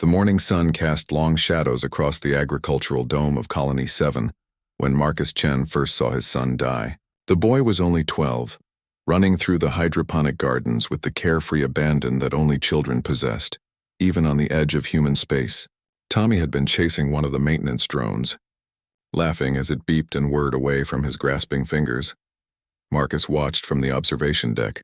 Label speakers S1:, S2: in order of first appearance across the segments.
S1: The morning sun cast long shadows across the agricultural dome of Colony 7 when Marcus Chen first saw his son die. The boy was only 12, running through the hydroponic gardens with the carefree abandon that only children possessed, even on the edge of human space. Tommy had been chasing one of the maintenance drones, laughing as it beeped and whirred away from his grasping fingers. Marcus watched from the observation deck,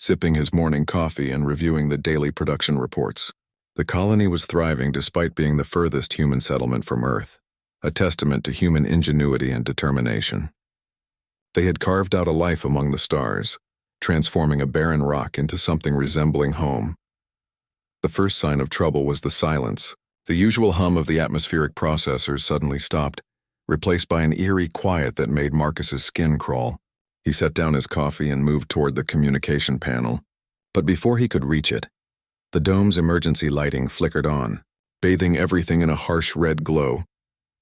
S1: sipping his morning coffee and reviewing the daily production reports. The colony was thriving despite being the furthest human settlement from Earth, a testament to human ingenuity and determination. They had carved out a life among the stars, transforming a barren rock into something resembling home. The first sign of trouble was the silence. The usual hum of the atmospheric processors suddenly stopped, replaced by an eerie quiet that made Marcus's skin crawl. He set down his coffee and moved toward the communication panel. But before he could reach it, the dome's emergency lighting flickered on, bathing everything in a harsh red glow.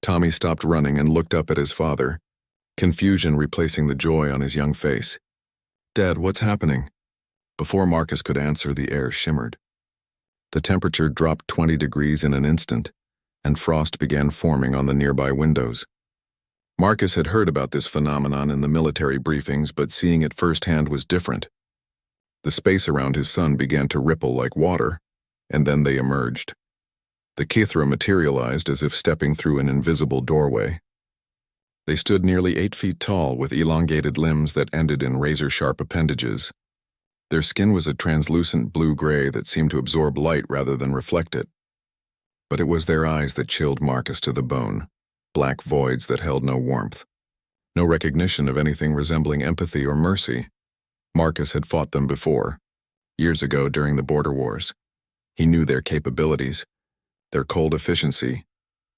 S1: Tommy stopped running and looked up at his father, confusion replacing the joy on his young face. "Dad, what's happening?" Before Marcus could answer, the air shimmered. The temperature dropped 20 degrees in an instant, and frost began forming on the nearby windows. Marcus had heard about this phenomenon in the military briefings, but seeing it firsthand was different. The space around his son began to ripple like water, and then they emerged. The Kithra materialized as if stepping through an invisible doorway. They stood nearly 8 feet tall with elongated limbs that ended in razor-sharp appendages. Their skin was a translucent blue-gray that seemed to absorb light rather than reflect it. But it was their eyes that chilled Marcus to the bone, black voids that held no warmth. No recognition of anything resembling empathy or mercy. Marcus had fought them before, years ago during the border wars. He knew their capabilities, their cold efficiency,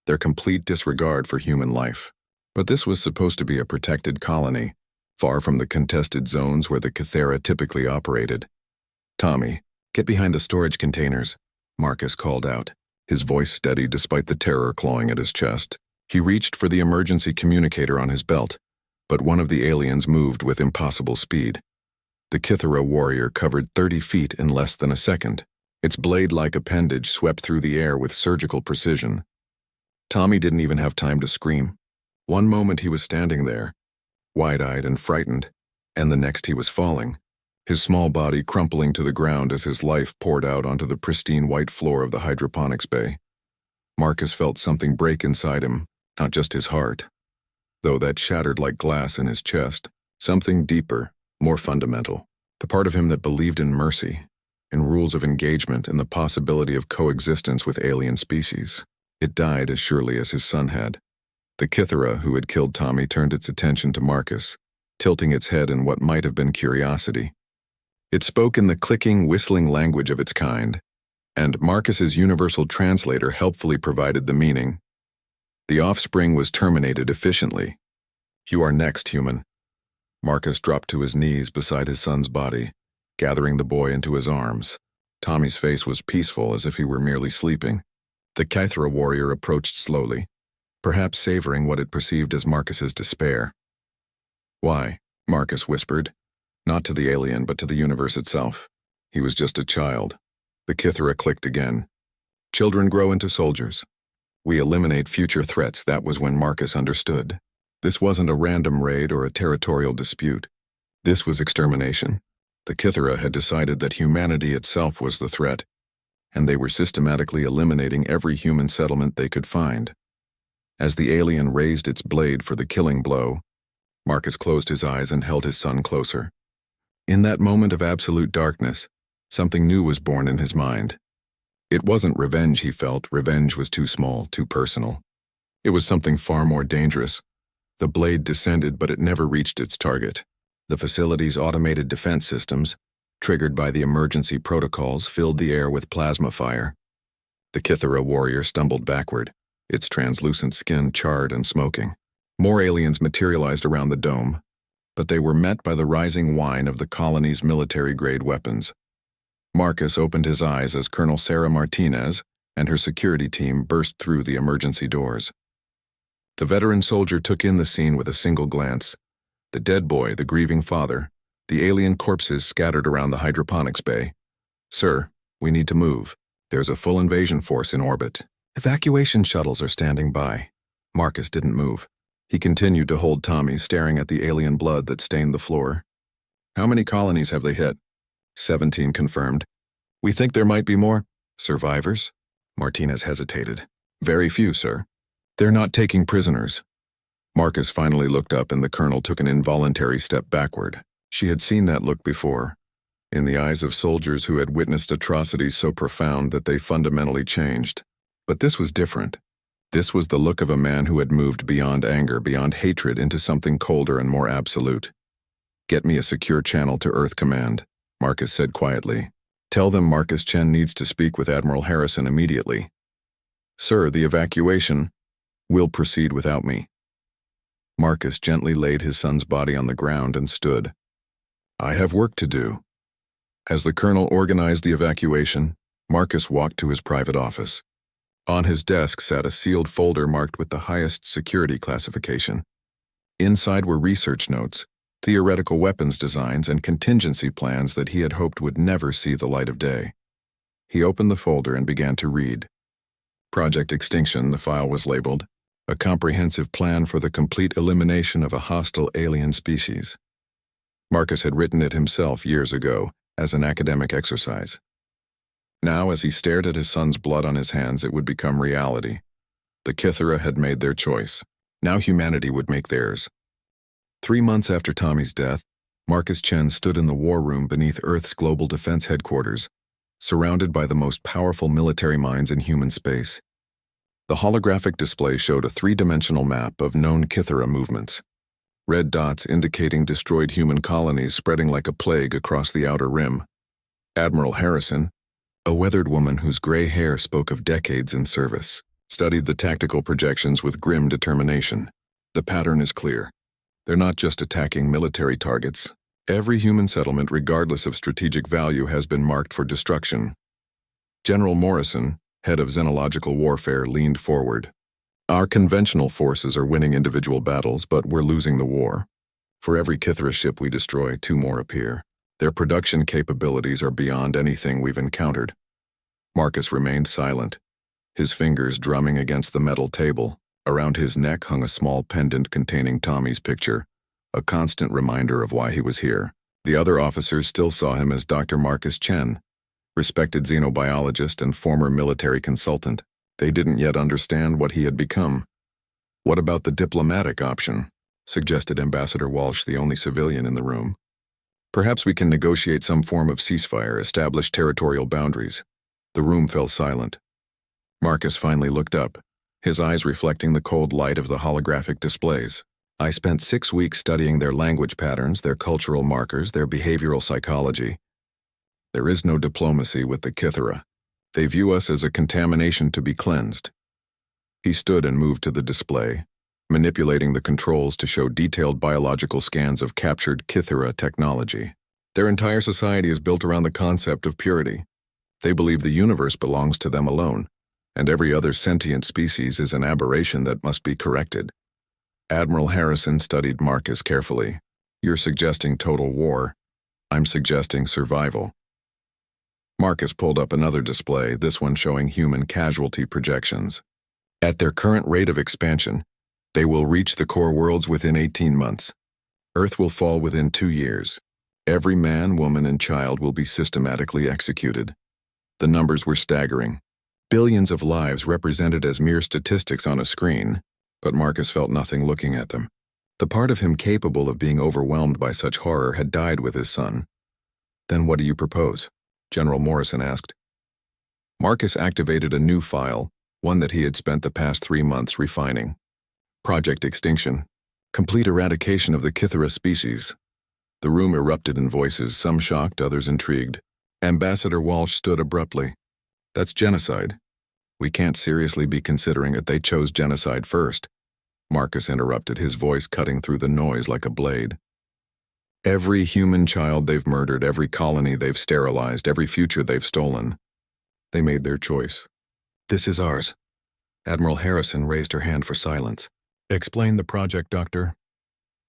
S1: their complete disregard for human life. But this was supposed to be a protected colony, far from the contested zones where the Kithera typically operated. "Tommy, get behind the storage containers," Marcus called out, his voice steady despite the terror clawing at his chest. He reached for the emergency communicator on his belt, but one of the aliens moved with impossible speed. The Kithera warrior covered 30 feet in less than a second. Its blade-like appendage swept through the air with surgical precision. Tommy didn't even have time to scream. One moment he was standing there, wide-eyed and frightened, and the next he was falling, his small body crumpling to the ground as his life poured out onto the pristine white floor of the hydroponics bay. Marcus felt something break inside him, not just his heart, though that shattered like glass in his chest. Something deeper, more fundamental. The part of him that believed in mercy, in rules of engagement, and the possibility of coexistence with alien species. It died as surely as his son had. The Kithera who had killed Tommy turned its attention to Marcus, tilting its head in what might have been curiosity. It spoke in the clicking, whistling language of its kind, and Marcus's universal translator helpfully provided the meaning. The offspring was terminated efficiently. "You are next, human." Marcus dropped to his knees beside his son's body, gathering the boy into his arms. Tommy's face was peaceful, as if he were merely sleeping. The Kithra warrior approached slowly, perhaps savoring what it perceived as Marcus's despair. "Why?" Marcus whispered, not to the alien but to the universe itself. He was just a child. The Kithra clicked again. "Children grow into soldiers. We eliminate future threats." That was when Marcus understood. This wasn't a random raid or a territorial dispute. This was extermination. The Kithra had decided that humanity itself was the threat, and they were systematically eliminating every human settlement they could find. As the alien raised its blade for the killing blow, Marcus closed his eyes and held his son closer. In that moment of absolute darkness, something new was born in his mind. It wasn't revenge he felt. Revenge was too small, too personal. It was something far more dangerous. The blade descended, but it never reached its target. The facility's automated defense systems, triggered by the emergency protocols, filled the air with plasma fire. The Kithera warrior stumbled backward, its translucent skin charred and smoking. More aliens materialized around the dome, but they were met by the rising whine of the colony's military-grade weapons. Marcus opened his eyes as Colonel Sarah Martinez and her security team burst through the emergency doors. The veteran soldier took in the scene with a single glance. The dead boy, the grieving father, the alien corpses scattered around the hydroponics bay. "Sir, we need to move." There's a full invasion force in orbit. Evacuation shuttles are standing by. Marcus didn't move. He continued to hold Tommy, staring at the alien blood that stained the floor. How many colonies have they hit? 17 confirmed. We think there might be more. Survivors? Martinez hesitated. Very few, sir. They're not taking prisoners. Marcus finally looked up and the colonel took an involuntary step backward. She had seen that look before, in the eyes of soldiers who had witnessed atrocities so profound that they fundamentally changed. But this was different. This was the look of a man who had moved beyond anger, beyond hatred, into something colder and more absolute. Get me a secure channel to Earth Command, Marcus said quietly. Tell them Marcus Chen needs to speak with Admiral Harrison immediately. Sir, the evacuation will proceed without me. Marcus gently laid his son's body on the ground and stood. I have work to do. As the colonel organized the evacuation, Marcus walked to his private office. On his desk sat a sealed folder marked with the highest security classification. Inside were research notes, theoretical weapons designs, and contingency plans that he had hoped would never see the light of day. He opened the folder and began to read. Project Extinction, the file was labeled, a comprehensive plan for the complete elimination of a hostile alien species. Marcus had written it himself years ago, as an academic exercise. Now, as he stared at his son's blood on his hands, it would become reality. The Kithera had made their choice. Now humanity would make theirs. 3 months after Tommy's death, Marcus Chen stood in the war room beneath Earth's Global Defense Headquarters, surrounded by the most powerful military minds in human space. The holographic display showed a 3-dimensional map of known Kithera movements. Red dots indicating destroyed human colonies spreading like a plague across the outer rim. Admiral Harrison, a weathered woman whose gray hair spoke of decades in service, studied the tactical projections with grim determination. The pattern is clear. They're not just attacking military targets. Every human settlement, regardless of strategic value, has been marked for destruction. General Morrison, head of xenological warfare, leaned forward. Our conventional forces are winning individual battles, but we're losing the war. For every Kithera ship we destroy, 2 more appear. Their production capabilities are beyond anything we've encountered. Marcus remained silent, his fingers drumming against the metal table. Around his neck hung a small pendant containing Tommy's picture, a constant reminder of why he was here. The other officers still saw him as Dr. Marcus Chen, respected xenobiologist and former military consultant. They didn't yet understand what he had become. What about the diplomatic option? Suggested Ambassador Walsh, the only civilian in the room. Perhaps we can negotiate some form of ceasefire, establish territorial boundaries. The room fell silent. Marcus finally looked up, his eyes reflecting the cold light of the holographic displays. I spent 6 weeks studying their language patterns, their cultural markers, their behavioral psychology. There is no diplomacy with the Kithera. They view us as a contamination to be cleansed. He stood and moved to the display, manipulating the controls to show detailed biological scans of captured Kithera technology. Their entire society is built around the concept of purity. They believe the universe belongs to them alone, and every other sentient species is an aberration that must be corrected. Admiral Harrison studied Marcus carefully. You're suggesting total war. I'm suggesting survival. Marcus pulled up another display, this one showing human casualty projections. At their current rate of expansion, they will reach the core worlds within 18 months. Earth will fall within 2 years. Every man, woman, and child will be systematically executed. The numbers were staggering. Billions of lives represented as mere statistics on a screen, but Marcus felt nothing looking at them. The part of him capable of being overwhelmed by such horror had died with his son. Then what do you propose? General Morrison asked. Marcus activated a new file, one that he had spent the past 3 months refining. Project Extinction. Complete eradication of the Kithera species. The room erupted in voices, some shocked, others intrigued. Ambassador Walsh stood abruptly. That's genocide. We can't seriously be considering it. They chose genocide first. Marcus interrupted, his voice cutting through the noise like a blade. Every human child they've murdered, every colony they've sterilized, every future they've stolen. They made their choice. This is ours. Admiral Harrison raised her hand for silence. Explain the project, Doctor.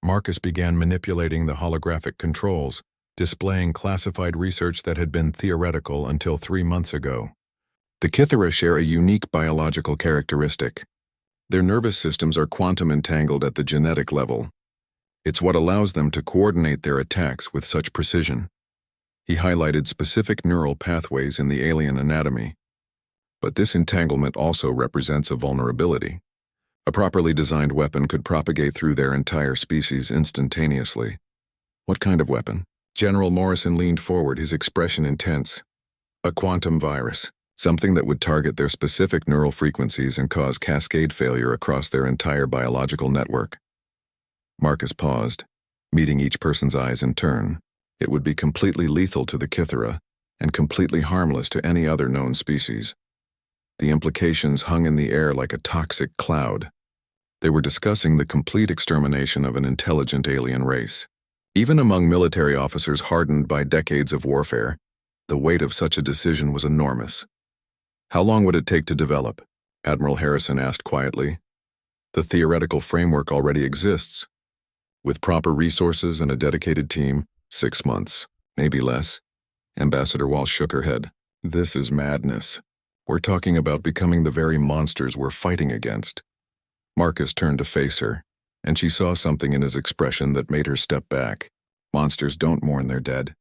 S1: Marcus began manipulating the holographic controls, displaying classified research that had been theoretical until 3 months ago. The Kythera share a unique biological characteristic. Their nervous systems are quantum entangled at the genetic level. It's what allows them to coordinate their attacks with such precision. He highlighted specific neural pathways in the alien anatomy. But this entanglement also represents a vulnerability. A properly designed weapon could propagate through their entire species instantaneously. What kind of weapon? General Morrison leaned forward, his expression intense. A quantum virus, something that would target their specific neural frequencies and cause cascade failure across their entire biological network. Marcus paused, meeting each person's eyes in turn. It would be completely lethal to the Kythera and completely harmless to any other known species. The implications hung in the air like a toxic cloud. They were discussing the complete extermination of an intelligent alien race. Even among military officers hardened by decades of warfare, the weight of such a decision was enormous. How long would it take to develop? Admiral Harrison asked quietly. The theoretical framework already exists. With proper resources and a dedicated team, 6 months, maybe less. Ambassador Walsh shook her head. This is madness. We're talking about becoming the very monsters we're fighting against. Marcus turned to face her, and she saw something in his expression that made her step back. Monsters don't mourn their dead.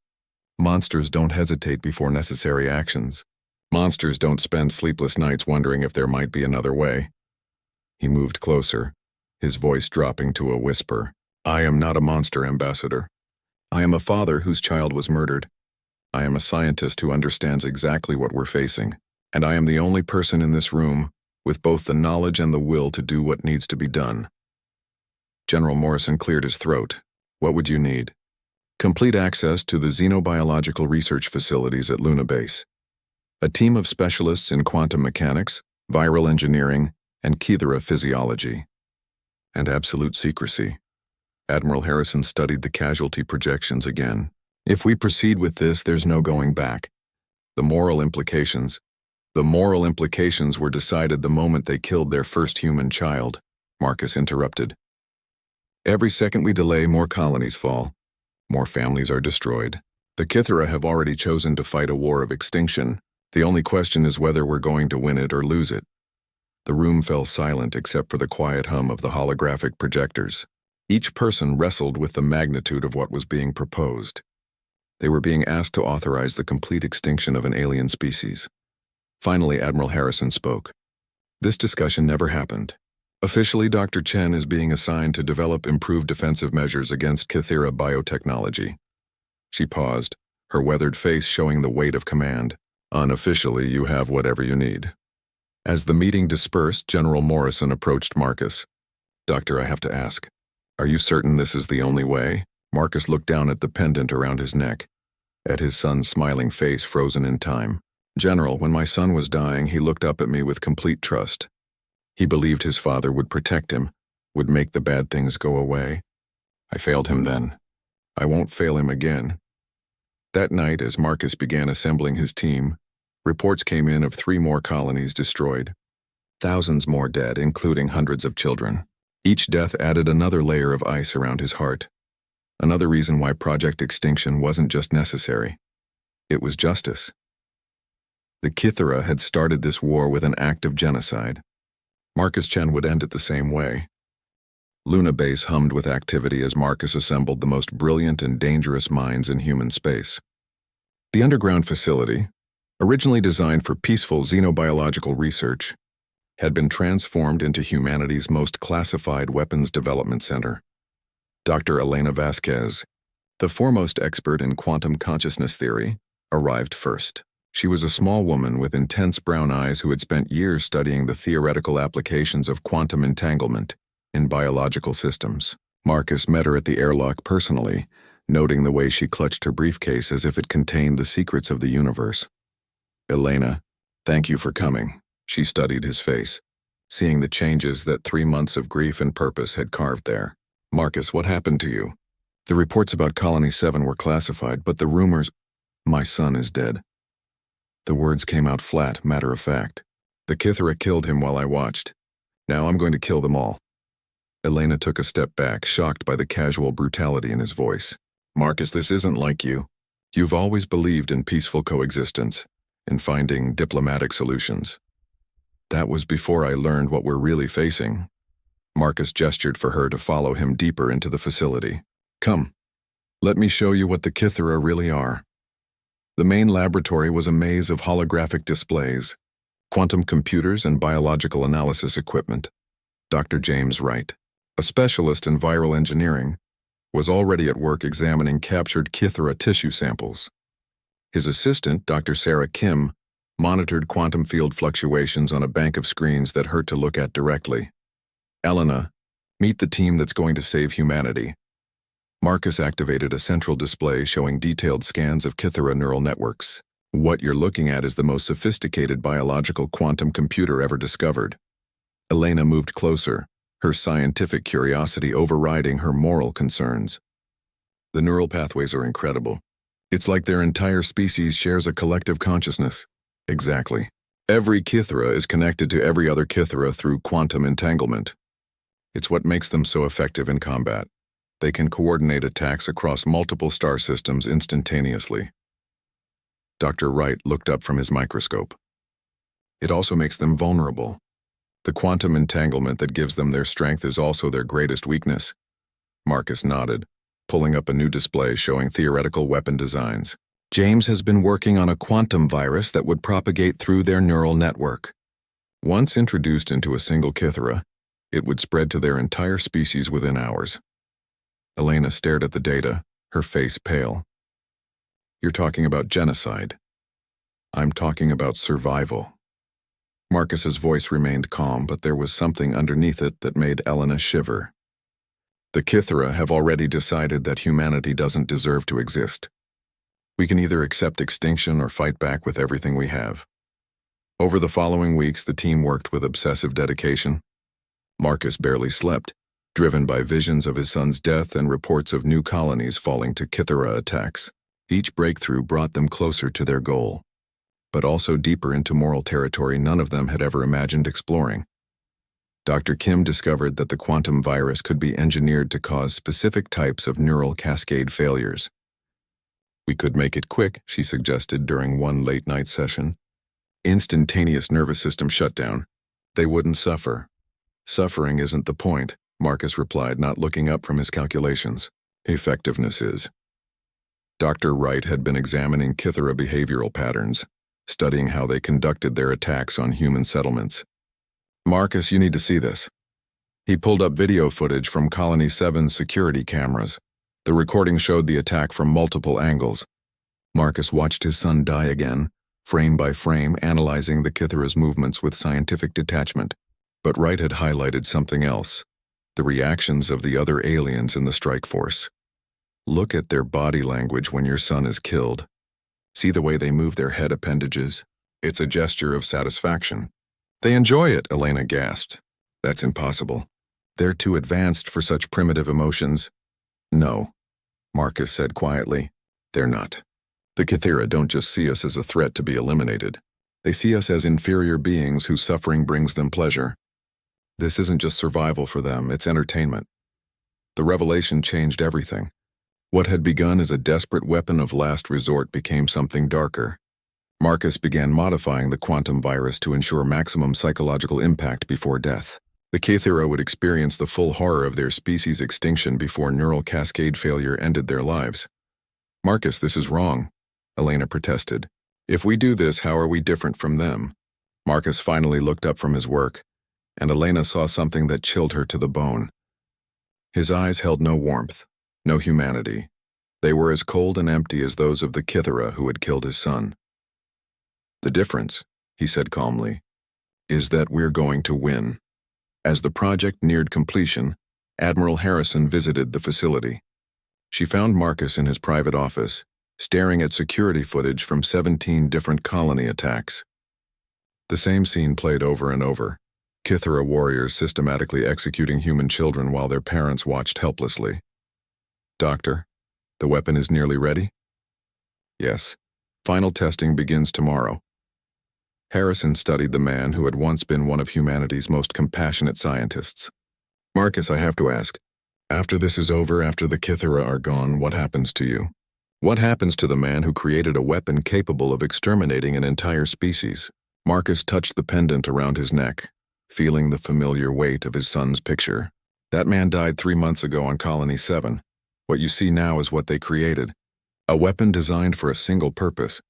S1: Monsters don't hesitate before necessary actions. Monsters don't spend sleepless nights wondering if there might be another way. He moved closer, his voice dropping to a whisper. I am not a monster, Ambassador. I am a father whose child was murdered. I am a scientist who understands exactly what we're facing, and I am the only person in this room with both the knowledge and the will to do what needs to be done. General Morrison cleared his throat. What would you need? Complete access to the xenobiological research facilities at Luna Base. A team of specialists in quantum mechanics, viral engineering, and Kythera physiology. And absolute secrecy. Admiral Harrison studied the casualty projections again. If we proceed with this, there's no going back. The moral implications were decided the moment they killed their first human child, Marcus interrupted. Every second we delay, more colonies fall. More families are destroyed. The Kythera have already chosen to fight a war of extinction. The only question is whether we're going to win it or lose it. The room fell silent except for the quiet hum of the holographic projectors. Each person wrestled with the magnitude of what was being proposed. They were being asked to authorize the complete extinction of an alien species. Finally, Admiral Harrison spoke. This discussion never happened. Officially, Dr. Chen is being assigned to develop improved defensive measures against Kythera biotechnology. She paused, her weathered face showing the weight of command. Unofficially, you have whatever you need. As the meeting dispersed, General Morrison approached Marcus. Doctor, I have to ask. Are you certain this is the only way? Marcus looked down at the pendant around his neck, at his son's smiling face frozen in time. General, when my son was dying, he looked up at me with complete trust. He believed his father would protect him, would make the bad things go away. I failed him then. I won't fail him again. That night, as Marcus began assembling his team, reports came in of 3 more colonies destroyed. Thousands more dead, including hundreds of children. Each death added another layer of ice around his heart. Another reason why Project Extinction wasn't just necessary. It was justice. The Kythera had started this war with an act of genocide. Marcus Chen would end it the same way. Luna Base hummed with activity as Marcus assembled the most brilliant and dangerous minds in human space. The underground facility, originally designed for peaceful xenobiological research, had been transformed into humanity's most classified weapons development center. Dr. Elena Vasquez, the foremost expert in quantum consciousness theory, arrived first. She was a small woman with intense brown eyes who had spent years studying the theoretical applications of quantum entanglement in biological systems. Marcus met her at the airlock personally, noting the way she clutched her briefcase as if it contained the secrets of the universe. Elena, thank you for coming. She studied his face, seeing the changes that 3 months of grief and purpose had carved there. Marcus, what happened to you? The reports about Colony 7 were classified, but the rumors, my son is dead. The words came out flat, matter of fact. The Kythera killed him while I watched. Now I'm going to kill them all. Elena took a step back, shocked by the casual brutality in his voice. Marcus, this isn't like you. You've always believed in peaceful coexistence, in finding diplomatic solutions. That was before I learned what we're really facing. Marcus gestured for her to follow him deeper into the facility. Come, let me show you what the Kythera really are. The main laboratory was a maze of holographic displays, quantum computers, and biological analysis equipment. Dr. James Wright, a specialist in viral engineering, was already at work examining captured Kythera tissue samples. His assistant, Dr. Sarah Kim, monitored quantum field fluctuations on a bank of screens that hurt to look at directly. Elena, meet the team that's going to save humanity. Marcus activated a central display showing detailed scans of Kythera neural networks. What you're looking at is the most sophisticated biological quantum computer ever discovered. Elena moved closer, her scientific curiosity overriding her moral concerns. The neural pathways are incredible. It's like their entire species shares a collective consciousness. Exactly. Every Kythera is connected to every other Kythera through quantum entanglement. It's what makes them so effective in combat. They can coordinate attacks across multiple star systems instantaneously. Dr. Wright looked up from his microscope. It also makes them vulnerable. The quantum entanglement that gives them their strength is also their greatest weakness. Marcus nodded, pulling up a new display showing theoretical weapon designs. James has been working on a quantum virus that would propagate through their neural network. Once introduced into a single Kythera, it would spread to their entire species within hours. Elena stared at the data, her face pale. You're talking about genocide. I'm talking about survival. Marcus's voice remained calm, but there was something underneath it that made Elena shiver. The Kythera have already decided that humanity doesn't deserve to exist. We can either accept extinction or fight back with everything we have. Over the following weeks, the team worked with obsessive dedication. Marcus barely slept, driven by visions of his son's death and reports of new colonies falling to Kythera attacks. Each breakthrough brought them closer to their goal, but also deeper into moral territory none of them had ever imagined exploring. Dr. Kim discovered that the quantum virus could be engineered to cause specific types of neural cascade failures. We could make it quick, she suggested during one late-night session. Instantaneous nervous system shutdown. They wouldn't suffer. Suffering isn't the point, Marcus replied, not looking up from his calculations. Effectiveness is. Dr. Wright had been examining Kythera behavioral patterns, studying how they conducted their attacks on human settlements. Marcus, you need to see this. He pulled up video footage from Colony 7's security cameras. The recording showed the attack from multiple angles. Marcus watched his son die again, frame by frame, analyzing the Kythera's movements with scientific detachment. But Wright had highlighted something else, the reactions of the other aliens in the strike force. Look at their body language when your son is killed. See the way they move their head appendages? It's a gesture of satisfaction. They enjoy it, Elena gasped. That's impossible. They're too advanced for such primitive emotions. No, Marcus said quietly. They're not. The Kythera don't just see us as a threat to be eliminated. They see us as inferior beings whose suffering brings them pleasure. This isn't just survival for them, it's entertainment. The revelation changed everything. What had begun as a desperate weapon of last resort became something darker. Marcus began modifying the quantum virus to ensure maximum psychological impact before death. The Kythera would experience the full horror of their species' extinction before neural cascade failure ended their lives. Marcus, this is wrong, Elena protested. If we do this, how are we different from them? Marcus finally looked up from his work, and Elena saw something that chilled her to the bone. His eyes held no warmth, no humanity. They were as cold and empty as those of the Kythera who had killed his son. The difference, he said calmly, is that we're going to win. As the project neared completion, Admiral Harrison visited the facility. She found Marcus in his private office, staring at security footage from 17 different colony attacks. The same scene played over and over. Kythera warriors systematically executing human children while their parents watched helplessly. Doctor, the weapon is nearly ready? Yes. Final testing begins tomorrow. Harrison studied the man who had once been one of humanity's most compassionate scientists. Marcus, I have to ask, after this is over, after the Kythera are gone, what happens to you? What happens to the man who created a weapon capable of exterminating an entire species? Marcus touched the pendant around his neck, feeling the familiar weight of his son's picture. That man died 3 months ago on Colony 7. What you see now is what they created. A weapon designed for a single purpose.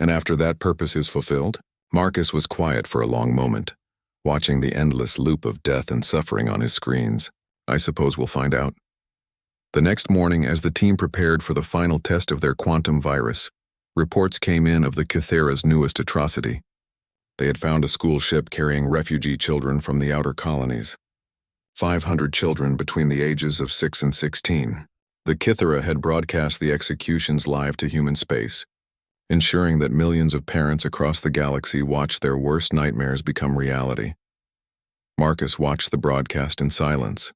S1: And after that purpose is fulfilled? Marcus was quiet for a long moment, watching the endless loop of death and suffering on his screens. I suppose we'll find out. The next morning, as the team prepared for the final test of their quantum virus, reports came in of the Kythera's newest atrocity. They had found a school ship carrying refugee children from the outer colonies. 500 children between the ages of 6 and 16. The Kythera had broadcast the executions live to human space, ensuring that millions of parents across the galaxy watched their worst nightmares become reality. Marcus watched the broadcast in silence,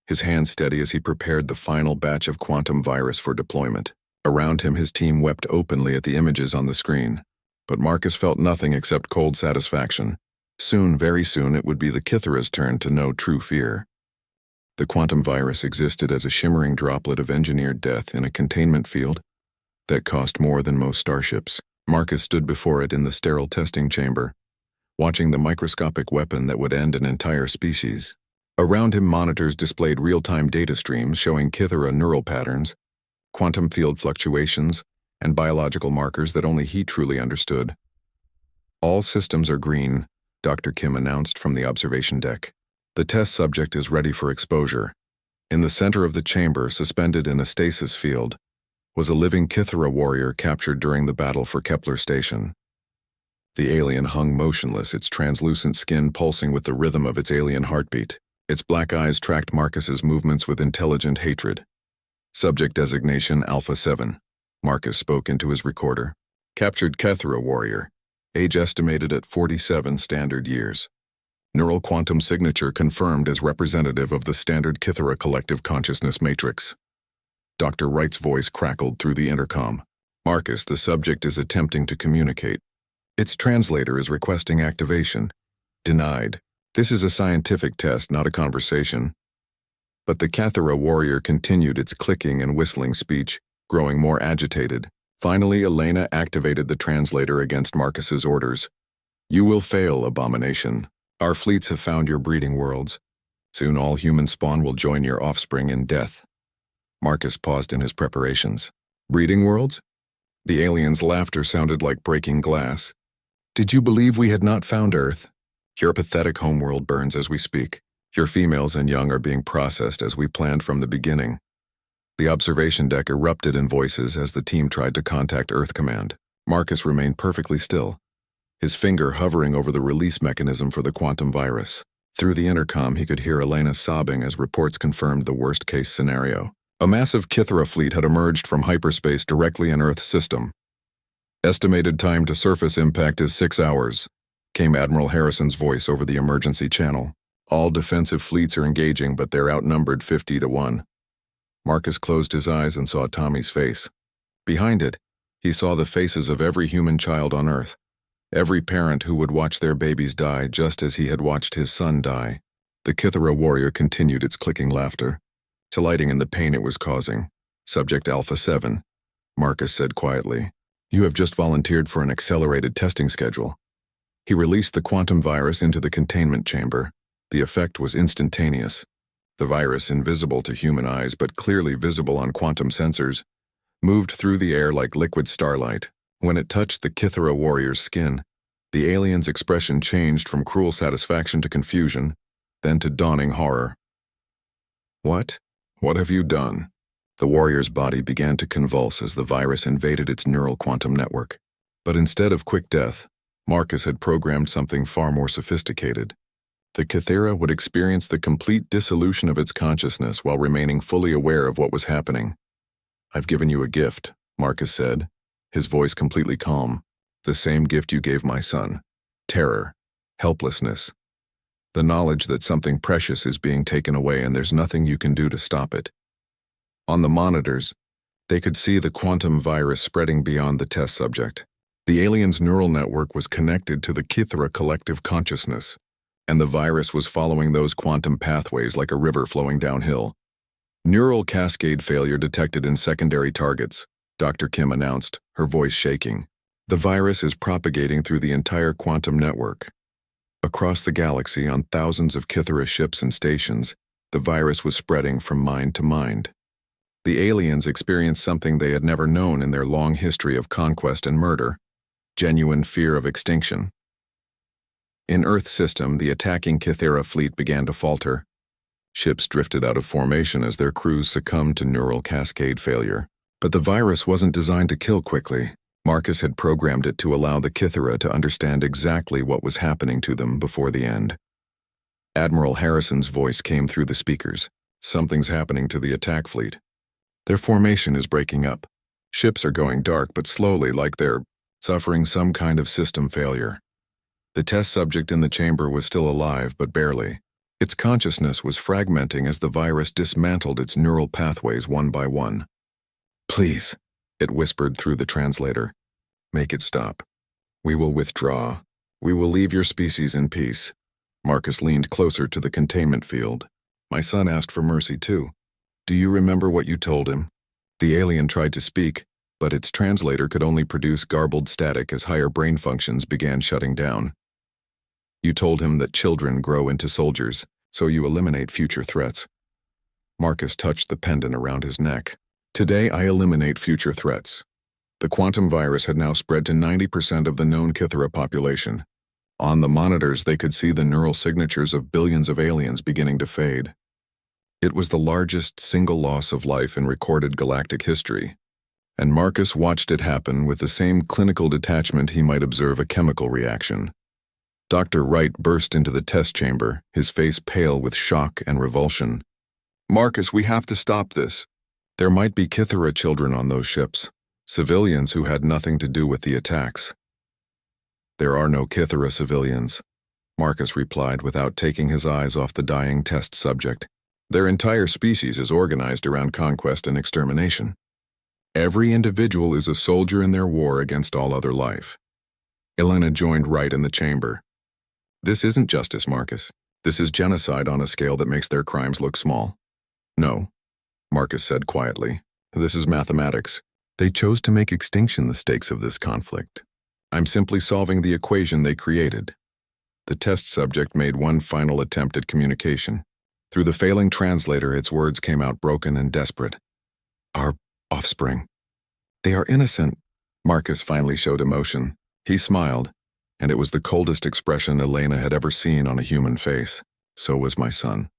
S1: his hands steady as he prepared the final batch of quantum virus for deployment. Around him, his team wept openly at the images on the screen, but Marcus felt nothing except cold satisfaction. Soon, very soon, it would be the Kythera's turn to know true fear. The quantum virus existed as a shimmering droplet of engineered death in a containment field that cost more than most starships. Marcus stood before it in the sterile testing chamber, watching the microscopic weapon that would end an entire species. Around him, monitors displayed real-time data streams showing Kythera neural patterns, quantum field fluctuations, and biological markers that only he truly understood. All systems are green, Dr. Kim announced from the observation deck. The test subject is ready for exposure. In the center of the chamber, suspended in a stasis field, was a living Kythera warrior captured during the battle for Kepler Station. The alien hung motionless, its translucent skin pulsing with the rhythm of its alien heartbeat. Its black eyes tracked Marcus's movements with intelligent hatred. Subject designation Alpha 7. Marcus spoke into his recorder. Captured Kythera warrior. Age estimated at 47 standard years. Neural quantum signature confirmed as representative of the standard Kythera collective consciousness matrix. Dr. Wright's voice crackled through the intercom. Marcus, the subject is attempting to communicate. Its translator is requesting activation. Denied. This is a scientific test, not a conversation. But the Kythera warrior continued its clicking and whistling speech, growing more agitated. Finally, Elena activated the translator against Marcus's orders. You will fail, abomination. Our fleets have found your breeding worlds. Soon all human spawn will join your offspring in death. Marcus paused in his preparations. Breeding worlds? The alien's laughter sounded like breaking glass. Did you believe we had not found Earth? Your pathetic homeworld burns as we speak. Your females and young are being processed as we planned from the beginning. The observation deck erupted in voices as the team tried to contact Earth Command. Marcus remained perfectly still, his finger hovering over the release mechanism for the quantum virus. Through the intercom, he could hear Elena sobbing as reports confirmed the worst-case scenario. A massive Kythera fleet had emerged from hyperspace directly in Earth's system. Estimated time to surface impact is 6 hours, came Admiral Harrison's voice over the emergency channel. All defensive fleets are engaging, but they're outnumbered 50-1. Marcus closed his eyes and saw Tommy's face. Behind it, he saw the faces of every human child on Earth. Every parent who would watch their babies die just as he had watched his son die. The Kythera warrior continued its clicking laughter, delighting in the pain it was causing. Subject Alpha 7, Marcus said quietly. You have just volunteered for an accelerated testing schedule. He released the quantum virus into the containment chamber. The effect was instantaneous. The virus, invisible to human eyes but clearly visible on quantum sensors, moved through the air like liquid starlight. When it touched the Kythera warrior's skin, the alien's expression changed from cruel satisfaction to confusion, then to dawning horror. What? What have you done? The warrior's body began to convulse as the virus invaded its neural quantum network. But instead of quick death, Marcus had programmed something far more sophisticated. The Kythera would experience the complete dissolution of its consciousness while remaining fully aware of what was happening. I've given you a gift, Marcus said, his voice completely calm. The same gift you gave my son. Terror. Helplessness. The knowledge that something precious is being taken away and there's nothing you can do to stop it. On the monitors, they could see the quantum virus spreading beyond the test subject. The alien's neural network was connected to the Kythera collective consciousness, and the virus was following those quantum pathways like a river flowing downhill. Neural cascade failure detected in secondary targets. Dr. Kim announced, her voice shaking. The virus is propagating through the entire quantum network. Across the galaxy, on thousands of Kythera ships and stations, the virus was spreading from mind to mind. The aliens experienced something they had never known in their long history of conquest and murder: genuine fear of extinction. In Earth's system, the attacking Kythera fleet began to falter. Ships drifted out of formation as their crews succumbed to neural cascade failure. But the virus wasn't designed to kill quickly. Marcus had programmed it to allow the Kythera to understand exactly what was happening to them before the end. Admiral Harrison's voice came through the speakers. Something's happening to the attack fleet. Their formation is breaking up. Ships are going dark but slowly, like they're suffering some kind of system failure. The test subject in the chamber was still alive, but barely. Its consciousness was fragmenting as the virus dismantled its neural pathways one by one. "Please," it whispered through the translator. "Make it stop. We will withdraw. We will leave your species in peace." Marcus leaned closer to the containment field. "My son asked for mercy too. Do you remember what you told him?" The alien tried to speak, but its translator could only produce garbled static as higher brain functions began shutting down. "You told him that children grow into soldiers, so you eliminate future threats." Marcus touched the pendant around his neck. "Today I eliminate future threats." The quantum virus had now spread to 90% of the known Kythera population. On the monitors, they could see the neural signatures of billions of aliens beginning to fade. It was the largest single loss of life in recorded galactic history, and Marcus watched it happen with the same clinical detachment he might observe a chemical reaction. Dr. Wright burst into the test chamber, his face pale with shock and revulsion. "Marcus, we have to stop this. There might be Kythera children on those ships, civilians who had nothing to do with the attacks." "There are no Kythera civilians," Marcus replied without taking his eyes off the dying test subject. "Their entire species is organized around conquest and extermination. Every individual is a soldier in their war against all other life." Elena joined Wright in the chamber. "This isn't justice, Marcus. This is genocide on a scale that makes their crimes look small." "No," Marcus said quietly. "This is mathematics. They chose to make extinction the stakes of this conflict. I'm simply solving the equation they created." The test subject made one final attempt at communication. Through the failing translator, its words came out broken and desperate. "Our offspring. They are innocent." Marcus finally showed emotion. He smiled, and it was the coldest expression Elena had ever seen on a human face. "So was my son."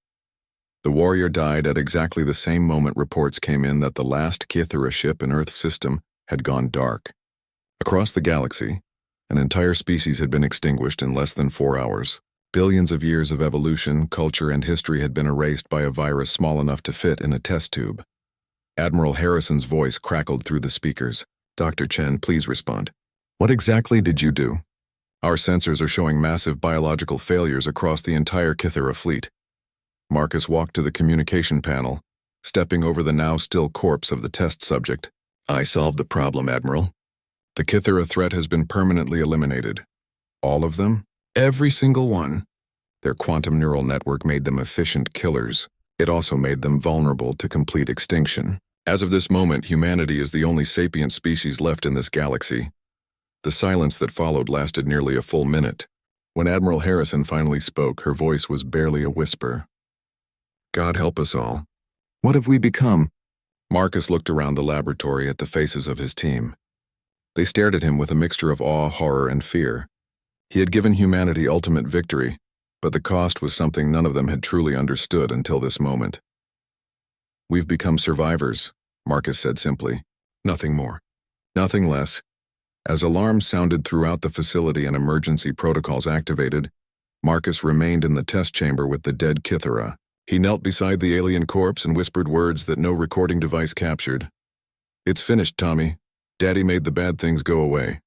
S1: The warrior died at exactly the same moment reports came in that the last Kythera ship in Earth's system had gone dark. Across the galaxy, an entire species had been extinguished in less than 4 hours. Billions of years of evolution, culture, and history had been erased by a virus small enough to fit in a test tube. Admiral Harrison's voice crackled through the speakers. "Dr. Chen, please respond. What exactly did you do? Our sensors are showing massive biological failures across the entire Kythera fleet." Marcus walked to the communication panel, stepping over the now still corpse of the test subject. "I solved the problem, Admiral. The Kythera threat has been permanently eliminated. All of them? Every single one. Their quantum neural network made them efficient killers. It also made them vulnerable to complete extinction. As of this moment, humanity is the only sapient species left in this galaxy." The silence that followed lasted nearly a full minute. When Admiral Harrison finally spoke, her voice was barely a whisper. "God help us all. What have we become?" Marcus looked around the laboratory at the faces of his team. They stared at him with a mixture of awe, horror, and fear. He had given humanity ultimate victory, but the cost was something none of them had truly understood until this moment. "We've become survivors," Marcus said simply. "Nothing more. Nothing less." As alarms sounded throughout the facility and emergency protocols activated, Marcus remained in the test chamber with the dead Kythera. He knelt beside the alien corpse and whispered words that no recording device captured. "It's finished, Tommy. Daddy made the bad things go away."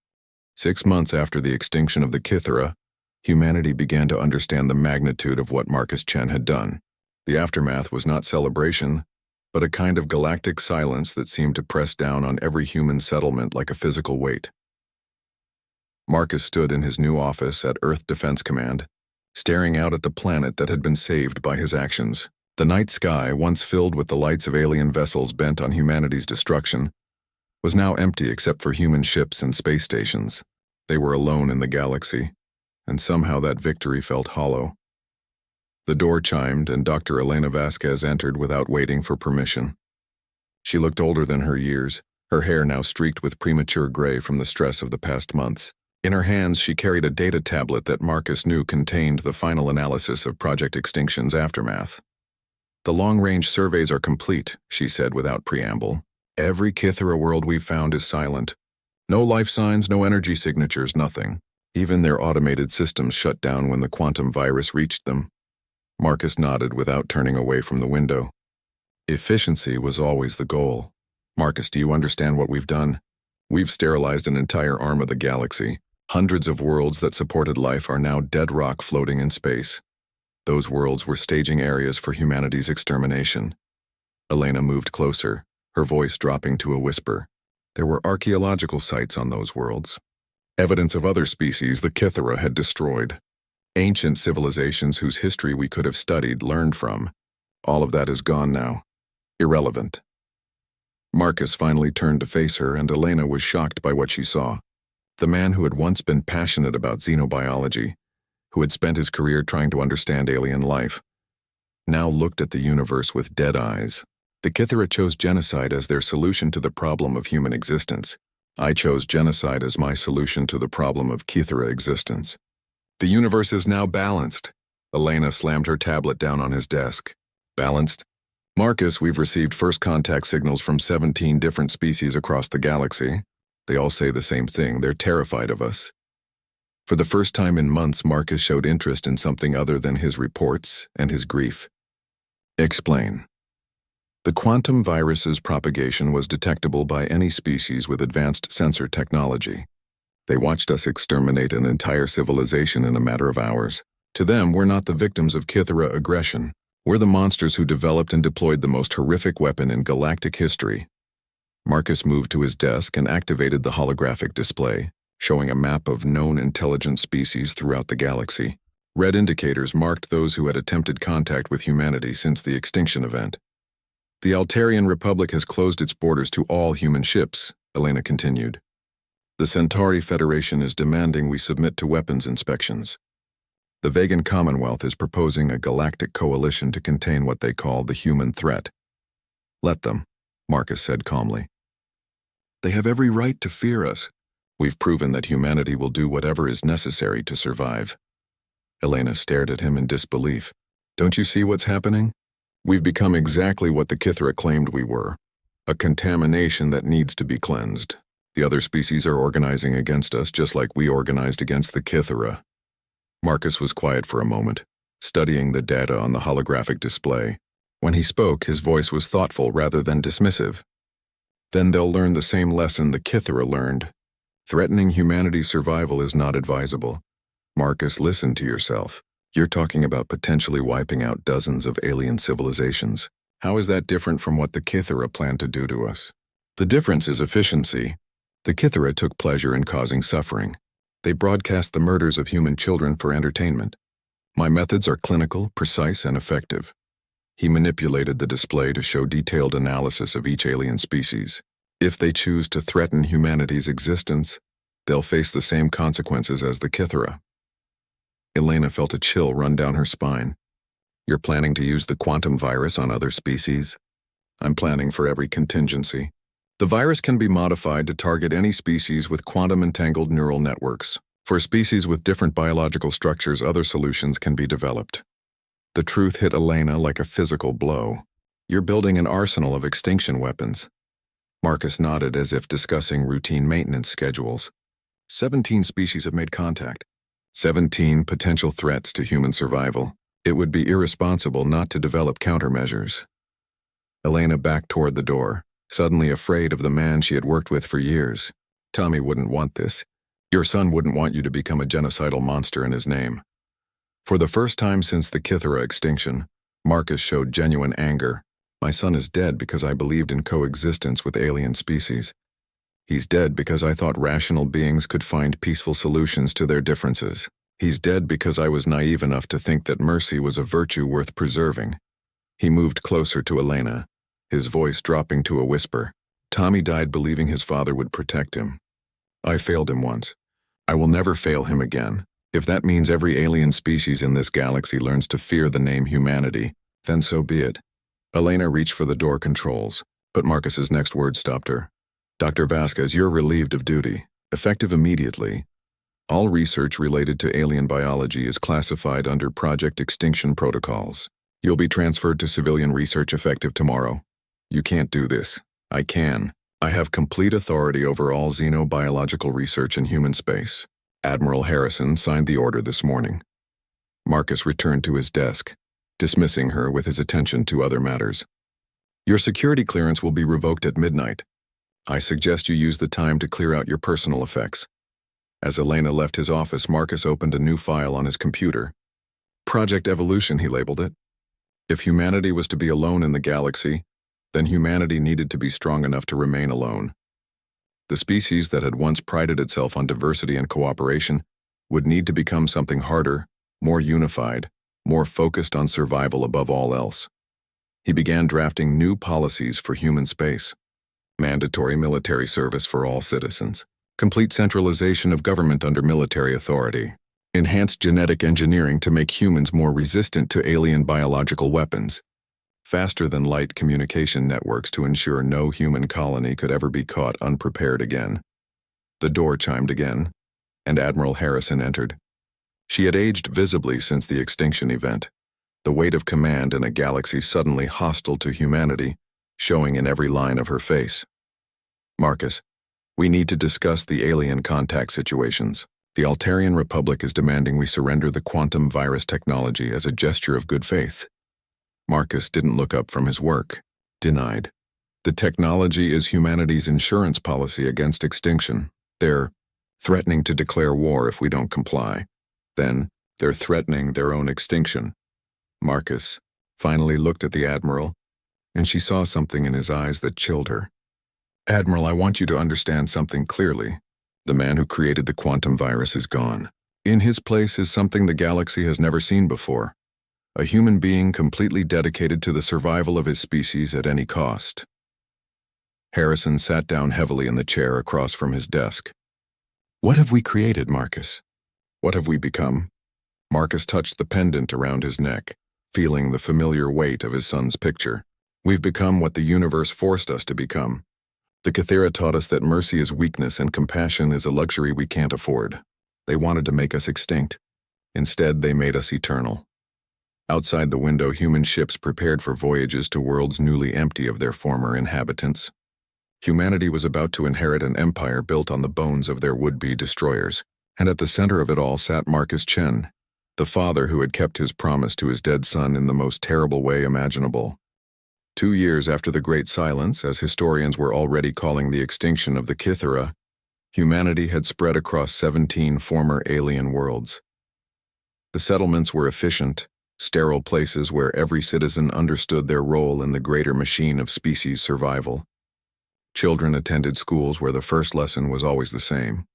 S1: 6 months after the extinction of the Kythera, humanity began to understand the magnitude of what Marcus Chen had done. The aftermath was not celebration, but a kind of galactic silence that seemed to press down on every human settlement like a physical weight. Marcus stood in his new office at Earth Defense Command, staring out at the planet that had been saved by his actions. The night sky, once filled with the lights of alien vessels bent on humanity's destruction, was now empty except for human ships and space stations. They were alone in the galaxy, and somehow that victory felt hollow. The door chimed, and Dr. Elena Vasquez entered without waiting for permission. She looked older than her years, her hair now streaked with premature gray from the stress of the past months. In her hands, she carried a data tablet that Marcus knew contained the final analysis of Project Extinction's aftermath. "The long-range surveys are complete," she said without preamble. "Every Kythera world we've found is silent. No life signs, no energy signatures, nothing. Even their automated systems shut down when the quantum virus reached them." Marcus nodded without turning away from the window. Efficiency was always the goal. "Marcus, do you understand what we've done? We've sterilized an entire arm of the galaxy. Hundreds of worlds that supported life are now dead rock floating in space. Those worlds were staging areas for humanity's extermination." Elena moved closer, her voice dropping to a whisper. There were archaeological sites on those worlds. Evidence of other species the Kythera had destroyed. Ancient civilizations whose history we could have studied, learned from. All of that is gone now. Irrelevant. Marcus finally turned to face her, and Elena was shocked by what she saw. The man who had once been passionate about xenobiology, who had spent his career trying to understand alien life, now looked at the universe with dead eyes. The Kythera chose genocide as their solution to the problem of human existence. I chose genocide as my solution to the problem of Kythera existence. The universe is now balanced. Elena slammed her tablet down on his desk. Balanced? "Marcus, we've received first contact signals from 17 different species across the galaxy. They all say the same thing. They're terrified of us." For the first time in months, Marcus showed interest in something other than his reports and his grief. "Explain." "The quantum virus's propagation was detectable by any species with advanced sensor technology. They watched us exterminate an entire civilization in a matter of hours. To them, we're not the victims of Kythera aggression. We're the monsters who developed and deployed the most horrific weapon in galactic history." Marcus moved to his desk and activated the holographic display, showing a map of known intelligent species throughout the galaxy. Red indicators marked those who had attempted contact with humanity since the extinction event. "The Altarian Republic has closed its borders to all human ships," Elena continued. "The Centauri Federation is demanding we submit to weapons inspections. The Vegan Commonwealth is proposing a galactic coalition to contain what they call the human threat." "Let them," Marcus said calmly. "They have every right to fear us. We've proven that humanity will do whatever is necessary to survive." Elena stared at him in disbelief. "Don't you see what's happening? We've become exactly what the Kythera claimed we were. A contamination that needs to be cleansed. The other species are organizing against us just like we organized against the Kythera." Marcus was quiet for a moment, studying the data on the holographic display. When he spoke, his voice was thoughtful rather than dismissive. "Then they'll learn the same lesson the Kythera learned. Threatening humanity's survival is not advisable. Marcus, listen to yourself. You're talking about potentially wiping out dozens of alien civilizations. How is that different from what the Kythera plan to do to us? The difference is efficiency. The Kythera took pleasure in causing suffering. They broadcast the murders of human children for entertainment. My methods are clinical, precise, and effective." He manipulated the display to show detailed analysis of each alien species. If they choose to threaten humanity's existence, they'll face the same consequences as the Kythera. Elena felt a chill run down her spine. "You're planning to use the quantum virus on other species?" "I'm planning for every contingency. The virus can be modified to target any species with quantum-entangled neural networks. For species with different biological structures, other solutions can be developed." The truth hit Elena like a physical blow. "You're building an arsenal of extinction weapons." Marcus nodded as if discussing routine maintenance schedules. 17 species have made contact. 17 potential threats to human survival. It would be irresponsible not to develop countermeasures. Elena backed toward the door, suddenly afraid of the man she had worked with for years. "Tommy wouldn't want this. Your son wouldn't want you to become a genocidal monster in his name." For the first time since the Kythera extinction, Marcus showed genuine anger. "My son is dead because I believed in coexistence with alien species. He's dead because I thought rational beings could find peaceful solutions to their differences. He's dead because I was naive enough to think that mercy was a virtue worth preserving." He moved closer to Elena, his voice dropping to a whisper. Tommy died believing his father would protect him. I failed him once. I will never fail him again. If that means every alien species in this galaxy learns to fear the name humanity, then so be it. Elena reached for the door controls, but Marcus's next word stopped her. Dr. Vasquez, you're relieved of duty. Effective immediately. All research related to alien biology is classified under Project Extinction protocols. You'll be transferred to civilian research effective tomorrow. You can't do this. I can. I have complete authority over all xenobiological research in human space. Admiral Harrison signed the order this morning. Marcus returned to his desk, dismissing her with his attention to other matters. Your security clearance will be revoked at midnight. I suggest you use the time to clear out your personal effects. As Elena left his office, Marcus opened a new file on his computer. Project Evolution, he labeled it. If humanity was to be alone in the galaxy, then humanity needed to be strong enough to remain alone. The species that had once prided itself on diversity and cooperation would need to become something harder, more unified, more focused on survival above all else. He began drafting new policies for human space. Mandatory military service for all citizens. Complete centralization of government under military authority. Enhanced genetic engineering to make humans more resistant to alien biological weapons. Faster-than-light communication networks to ensure no human colony could ever be caught unprepared again. The door chimed again, and Admiral Harrison entered. She had aged visibly since the extinction event, the weight of command in a galaxy suddenly hostile to humanity showing in every line of her face. Marcus, we need to discuss the alien contact situations. The Altarian Republic is demanding we surrender the quantum virus technology as a gesture of good faith. Marcus didn't look up from his work. Denied. The technology is humanity's insurance policy against extinction. They're threatening to declare war if we don't comply. Then, they're threatening their own extinction. Marcus finally looked at the Admiral, and she saw something in his eyes that chilled her. Admiral, I want you to understand something clearly. The man who created the quantum virus is gone. In his place is something the galaxy has never seen before. A human being completely dedicated to the survival of his species at any cost. Harrison sat down heavily in the chair across from his desk. What have we created, Marcus? What have we become? Marcus touched the pendant around his neck, feeling the familiar weight of his son's picture. We've become what the universe forced us to become. The Kythera taught us that mercy is weakness and compassion is a luxury we can't afford. They wanted to make us extinct. Instead, they made us eternal. Outside the window, human ships prepared for voyages to worlds newly empty of their former inhabitants. Humanity was about to inherit an empire built on the bones of their would-be destroyers, and at the center of it all sat Marcus Chen, the father who had kept his promise to his dead son in the most terrible way imaginable. 2 years after the Great Silence, as historians were already calling the extinction of the Kythera, humanity had spread across 17 former alien worlds. The settlements were efficient, sterile places where every citizen understood their role in the greater machine of species survival. Children attended schools where the first lesson was always the same.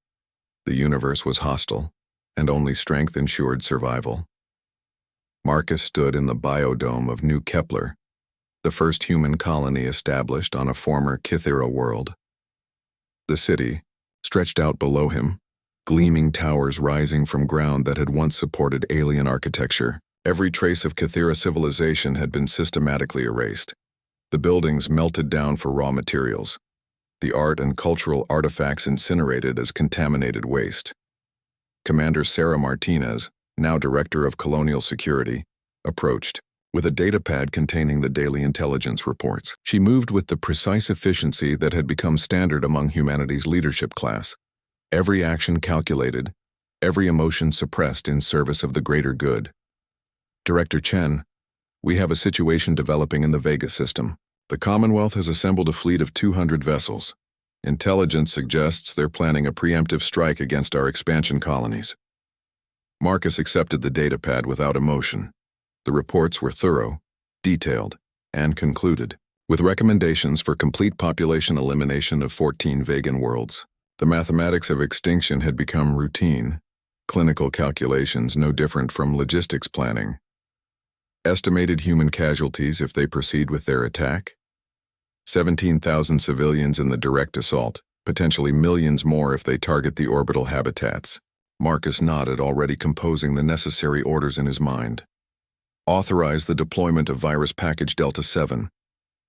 S1: The universe was hostile, and only strength ensured survival. Marcus stood in the biodome of New Kepler, the first human colony established on a former Kythera world. The city, stretched out below him, gleaming towers rising from ground that had once supported alien architecture. Every trace of Kythera civilization had been systematically erased. The buildings melted down for raw materials. The art and cultural artifacts incinerated as contaminated waste. Commander Sarah Martinez, now Director of Colonial Security, approached. With a datapad containing the daily intelligence reports, she moved with the precise efficiency that had become standard among humanity's leadership class. Every action calculated, every emotion suppressed in service of the greater good. Director Chen, we have a situation developing in the Vega system. The Commonwealth has assembled a fleet of 200 vessels. Intelligence suggests they're planning a preemptive strike against our expansion colonies. Marcus accepted the datapad without emotion. The reports were thorough, detailed, and concluded, with recommendations for complete population elimination of 14 Vegan worlds. The mathematics of extinction had become routine, clinical calculations no different from logistics planning. Estimated human casualties if they proceed with their attack? 17,000 civilians in the direct assault, potentially millions more if they target the orbital habitats. Marcus nodded, already composing the necessary orders in his mind. Authorize the deployment of Virus Package Delta 7.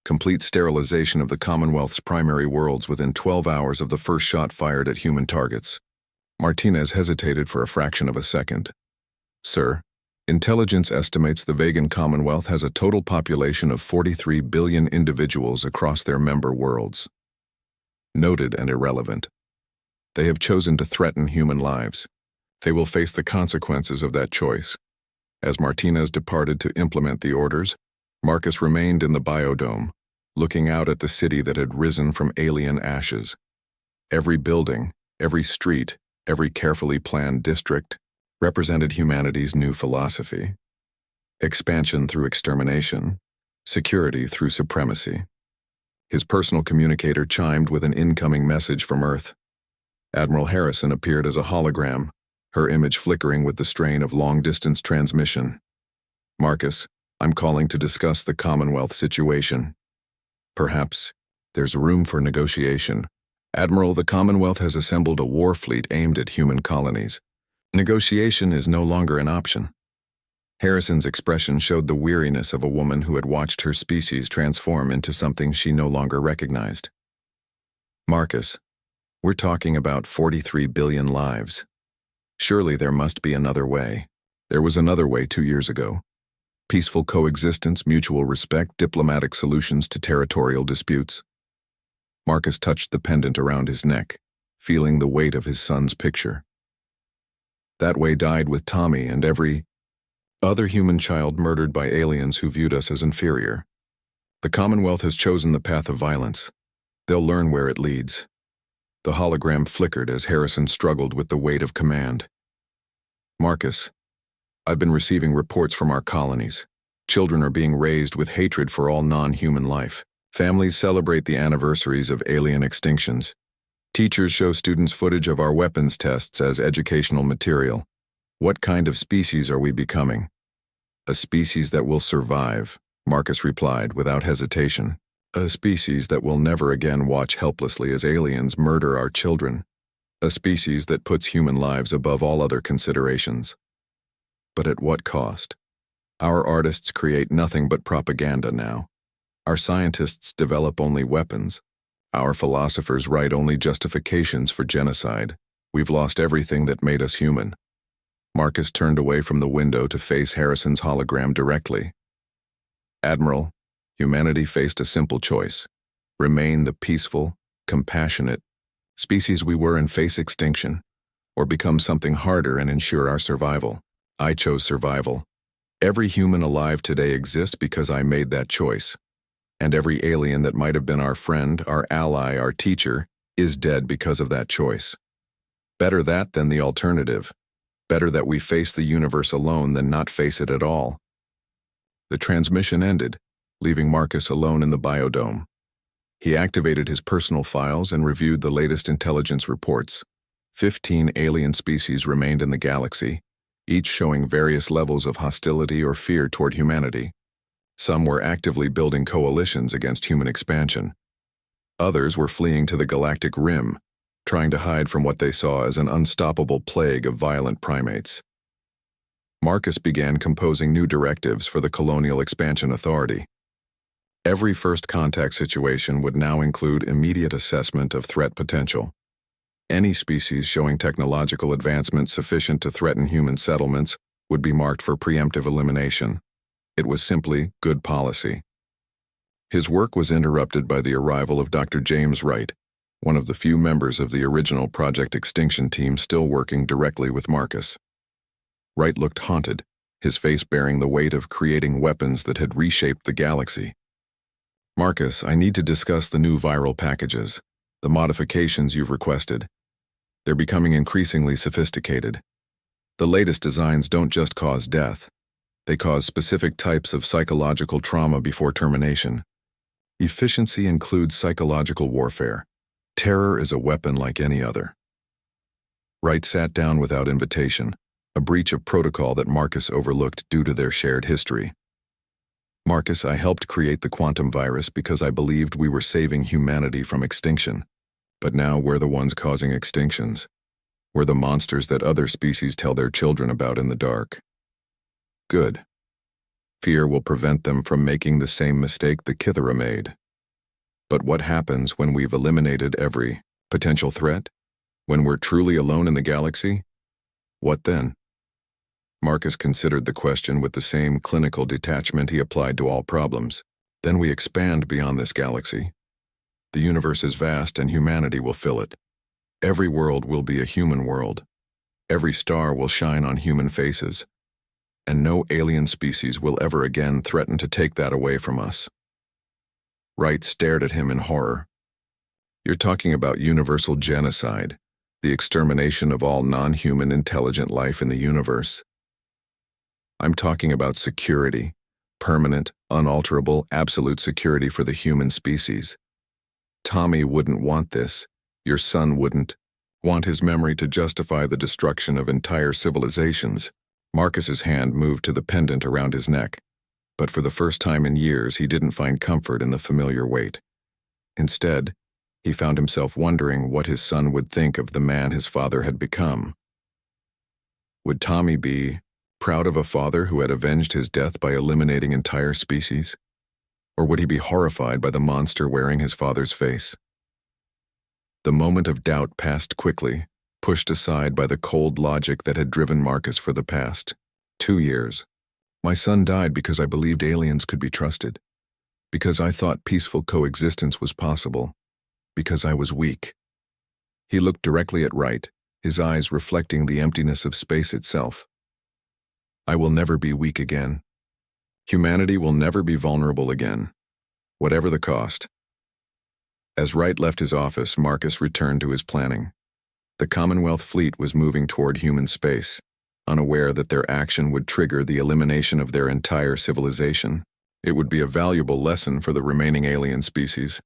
S1: Complete sterilization of the Commonwealth's primary worlds within 12 hours of the first shot fired at human targets. Martinez hesitated for a fraction of a second. Sir, intelligence estimates the Vegan Commonwealth has a total population of 43 billion individuals across their member worlds. Noted and irrelevant. They have chosen to threaten human lives. They will face the consequences of that choice. As Martinez departed to implement the orders, Marcus remained in the biodome, looking out at the city that had risen from alien ashes. Every building, every street, every carefully planned district represented humanity's new philosophy. Expansion through extermination, security through supremacy. His personal communicator chimed with an incoming message from Earth. Admiral Harrison appeared as a hologram, her image flickering with the strain of long-distance transmission. Marcus, I'm calling to discuss the Commonwealth situation. Perhaps there's room for negotiation. Admiral, the Commonwealth has assembled a war fleet aimed at human colonies. Negotiation is no longer an option. Harrison's expression showed the weariness of a woman who had watched her species transform into something she no longer recognized. Marcus, we're talking about 43 billion lives. Surely there must be another way. There was another way 2 years ago. Peaceful coexistence, mutual respect, diplomatic solutions to territorial disputes. Marcus touched the pendant around his neck, feeling the weight of his son's picture. That way died with Tommy and every other human child murdered by aliens who viewed us as inferior. The Commonwealth has chosen the path of violence. They'll learn where it leads. The hologram flickered as Harrison struggled with the weight of command. Marcus, I've been receiving reports from our colonies. Children are being raised with hatred for all non-human life. Families celebrate the anniversaries of alien extinctions. Teachers show students footage of our weapons tests as educational material. What kind of species are we becoming? A species that will survive, Marcus replied without hesitation. A species that will never again watch helplessly as aliens murder our children. A species that puts human lives above all other considerations. But at what cost? Our artists create nothing but propaganda now. Our scientists develop only weapons. Our philosophers write only justifications for genocide. We've lost everything that made us human. Marcus turned away from the window to face Harrison's hologram directly. Admiral, humanity faced a simple choice. Remain the peaceful, compassionate species we were and face extinction, or become something harder and ensure our survival. I chose survival. Every human alive today exists because I made that choice. And every alien that might have been our friend, our ally, our teacher, is dead because of that choice. Better that than the alternative. Better that we face the universe alone than not face it at all. The transmission ended, leaving Marcus alone in the biodome. He activated his personal files and reviewed the latest intelligence reports. 15 alien species remained in the galaxy, each showing various levels of hostility or fear toward humanity. Some were actively building coalitions against human expansion. Others were fleeing to the galactic rim, trying to hide from what they saw as an unstoppable plague of violent primates. Marcus began composing new directives for the Colonial Expansion Authority. Every first contact situation would now include immediate assessment of threat potential. Any species showing technological advancement sufficient to threaten human settlements would be marked for preemptive elimination. It was simply good policy. His work was interrupted by the arrival of Dr. James Wright, one of the few members of the original Project Extinction team still working directly with Marcus. Wright looked haunted, his face bearing the weight of creating weapons that had reshaped the galaxy. Marcus, I need to discuss the new viral packages, the modifications you've requested. They're becoming increasingly sophisticated. The latest designs don't just cause death. They cause specific types of psychological trauma before termination. Efficiency includes psychological warfare. Terror is a weapon like any other. Wright sat down without invitation, a breach of protocol that Marcus overlooked due to their shared history. Marcus, I helped create the quantum virus because I believed we were saving humanity from extinction. But now we're the ones causing extinctions. We're the monsters that other species tell their children about in the dark. Good. Fear will prevent them from making the same mistake the Kithara made. But what happens when we've eliminated every potential threat? When we're truly alone in the galaxy? What then? Marcus considered the question with the same clinical detachment he applied to all problems. Then we expand beyond this galaxy. The universe is vast and humanity will fill it. Every world will be a human world. Every star will shine on human faces. And no alien species will ever again threaten to take that away from us. Wright stared at him in horror. You're talking about universal genocide, the extermination of all non-human intelligent life in the universe. I'm talking about security, permanent, unalterable, absolute security for the human species. Tommy wouldn't want this. Your son wouldn't want his memory to justify the destruction of entire civilizations. Marcus's hand moved to the pendant around his neck, but for the first time in years he didn't find comfort in the familiar weight. Instead, he found himself wondering what his son would think of the man his father had become. Would Tommy be proud of a father who had avenged his death by eliminating entire species? Or would he be horrified by the monster wearing his father's face? The moment of doubt passed quickly, pushed aside by the cold logic that had driven Marcus for the past 2 years. My son died because I believed aliens could be trusted, because I thought peaceful coexistence was possible, because I was weak. He looked directly at Wright, his eyes reflecting the emptiness of space itself. I will never be weak again. Humanity will never be vulnerable again, whatever the cost. As Wright left his office, Marcus returned to his planning. The Commonwealth fleet was moving toward human space, unaware that their action would trigger the elimination of their entire civilization. It would be a valuable lesson for the remaining alien species.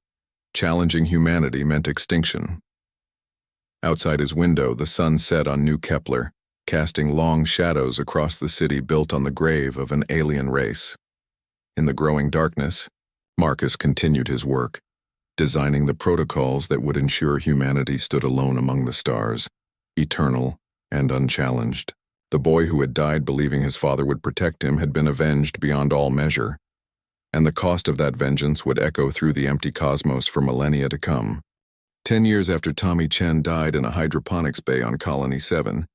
S1: Challenging humanity meant extinction. Outside his window, the sun set on New Kepler, casting long shadows across the city built on the grave of an alien race. In the growing darkness, Marcus continued his work, designing the protocols that would ensure humanity stood alone among the stars, eternal and unchallenged. The boy who had died believing his father would protect him had been avenged beyond all measure, and the cost of that vengeance would echo through the empty cosmos for millennia to come. 10 years after Tommy Chen died in a hydroponics bay on Colony 7,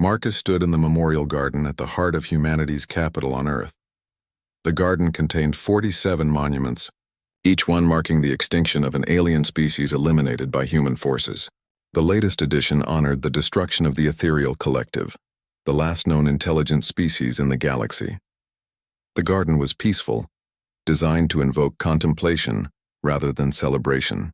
S1: Marcus stood in the memorial garden at the heart of humanity's capital on Earth. The garden contained 47 monuments, each one marking the extinction of an alien species eliminated by human forces. The latest edition honored the destruction of the Ethereal Collective, the last known intelligent species in the galaxy. The garden was peaceful, designed to invoke contemplation rather than celebration.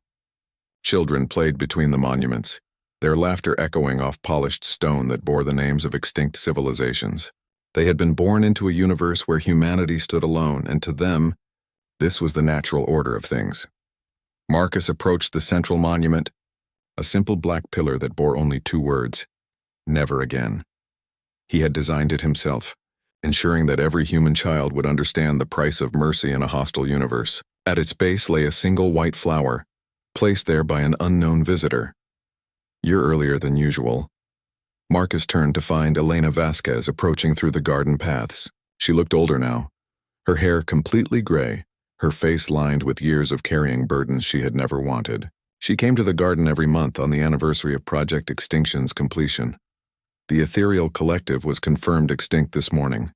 S1: Children played between the monuments, their laughter echoing off polished stone that bore the names of extinct civilizations. They had been born into a universe where humanity stood alone, and to them, this was the natural order of things. Marcus approached the central monument, a simple black pillar that bore only 2 words: never again. He had designed it himself, ensuring that every human child would understand the price of mercy in a hostile universe. At its base lay a single white flower, placed there by an unknown visitor. Year earlier than usual, Marcus turned to find Elena Vasquez approaching through the garden paths. She looked older now, her hair completely gray, her face lined with years of carrying burdens she had never wanted. She came to the garden every month on the anniversary of Project Extinction's completion. The Ethereal Collective was confirmed extinct this morning,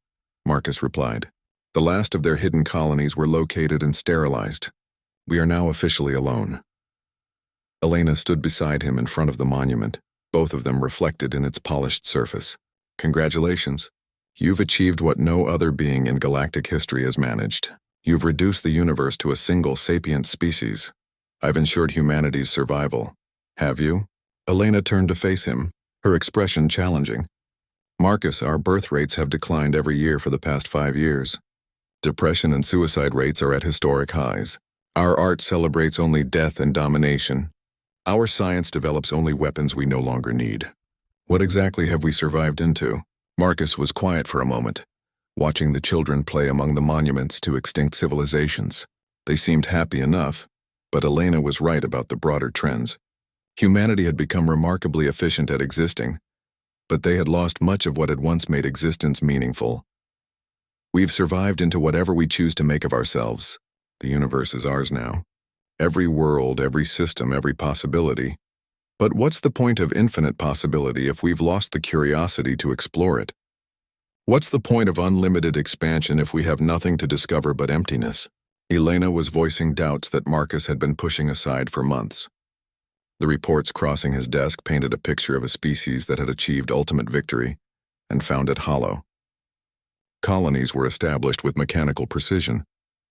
S1: Marcus replied. The last of their hidden colonies were located and sterilized. We are now officially alone. Elena stood beside him in front of the monument, both of them reflected in its polished surface. Congratulations. You've achieved what no other being in galactic history has managed. You've reduced the universe to a single sapient species. I've ensured humanity's survival. Have you? Elena turned to face him, her expression challenging. Marcus, our birth rates have declined every year for the past 5 years. Depression and suicide rates are at historic highs. Our art celebrates only death and domination. Our science develops only weapons we no longer need. What exactly have we survived into? Marcus was quiet for a moment, watching the children play among the monuments to extinct civilizations. They seemed happy enough, but Elena was right about the broader trends. Humanity had become remarkably efficient at existing, but they had lost much of what had once made existence meaningful. We've survived into whatever we choose to make of ourselves. The universe is ours now. Every world, every system, every possibility. But what's the point of infinite possibility if we've lost the curiosity to explore it? What's the point of unlimited expansion if we have nothing to discover but emptiness? Elena was voicing doubts that Marcus had been pushing aside for months. The reports crossing his desk painted a picture of a species that had achieved ultimate victory and found it hollow. Colonies were established with mechanical precision,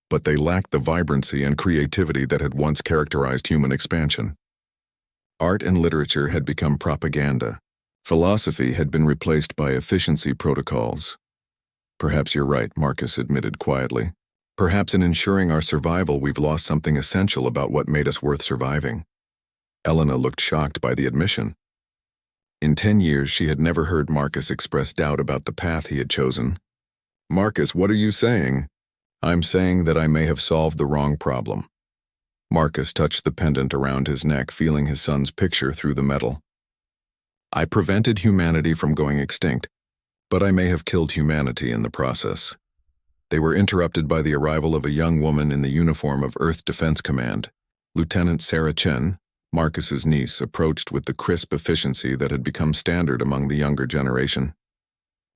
S1: but they lacked the vibrancy and creativity that had once characterized human expansion. Art and literature had become propaganda. Philosophy had been replaced by efficiency protocols. Perhaps you're right, Marcus admitted quietly. Perhaps in ensuring our survival we've lost something essential about what made us worth surviving. Elena looked shocked by the admission. In 10 years she had never heard Marcus express doubt about the path he had chosen. Marcus, what are you saying? I'm saying that I may have solved the wrong problem. Marcus touched the pendant around his neck, feeling his son's picture through the metal. I prevented humanity from going extinct, but I may have killed humanity in the process. They were interrupted by the arrival of a young woman in the uniform of Earth Defense Command. Lieutenant Sarah Chen, Marcus's niece, approached with the crisp efficiency that had become standard among the younger generation.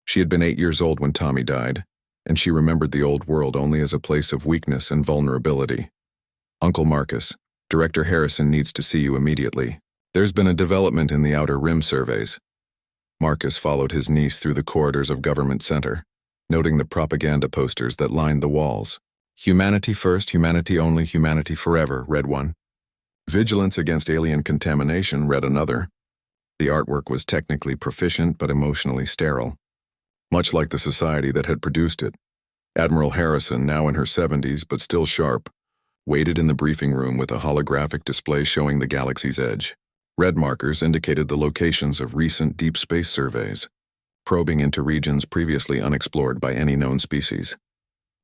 S1: She had been 8 years old when Tommy died, and she remembered the old world only as a place of weakness and vulnerability. Uncle Marcus, Director Harrison needs to see you immediately. There's been a development in the Outer Rim surveys. Marcus followed his niece through the corridors of Government Center, noting the propaganda posters that lined the walls. Humanity first, humanity only, humanity forever, read one. Vigilance against alien contamination, read another. The artwork was technically proficient but emotionally sterile, much like the society that had produced it. Admiral Harrison, now in her 70s but still sharp, waited in the briefing room with a holographic display showing the galaxy's edge. Red markers indicated the locations of recent deep space surveys, probing into regions previously unexplored by any known species.